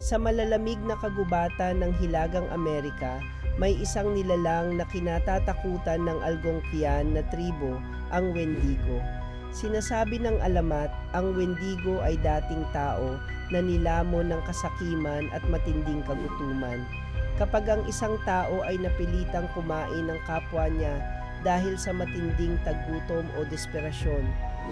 Sa malalamig na kagubatan ng Hilagang Amerika, may isang nilalang na kinatatakutan ng Algonquian na tribo, ang Wendigo. Sinasabi ng alamat, ang Wendigo ay dating tao na nilamon ng kasakiman at matinding kagutuman. Kapag ang isang tao ay napilitang kumain ng kapwa niya dahil sa matinding tagutom o desperasyon,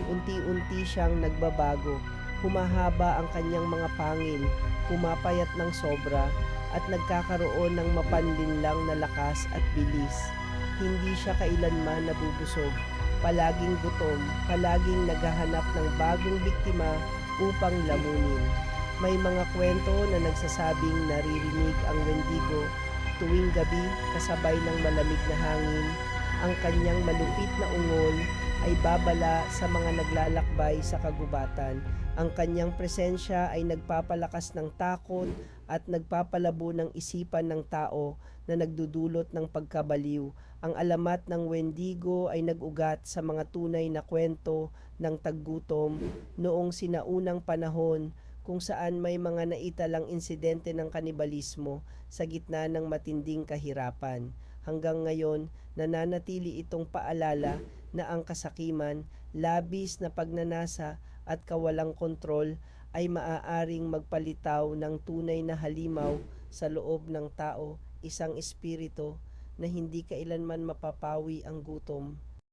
unti-unti siyang nagbabago, humahaba ang kanyang mga pangil, pumapayat ng sobra, at nagkakaroon ng mapanlinlang na lakas at bilis. Hindi siya kailanman nabubusog, palaging gutom, palaging naghahanap ng bagong biktima upang lamunin. May mga kwento na nagsasabing naririnig ang Wendigo tuwing gabi kasabay ng malamig na hangin. Ang kanyang malupit na ungol ay babala sa mga naglalakbay sa kagubatan. Ang kanyang presensya ay nagpapalakas ng takot at nagpapalabo ng isipan ng tao na nagdudulot ng pagkabaliw. Ang alamat ng Wendigo ay nag-ugat sa mga tunay na kwento ng taggutom noong sinaunang panahon, kung saan may mga naitalang insidente ng kanibalismo sa gitna ng matinding kahirapan. Hanggang ngayon, nananatili itong paalala na ang kasakiman, labis na pagnanasa at kawalang kontrol ay maaaring magpalitaw ng tunay na halimaw sa loob ng tao, isang espiritu na hindi kailanman mapapawi ang gutom,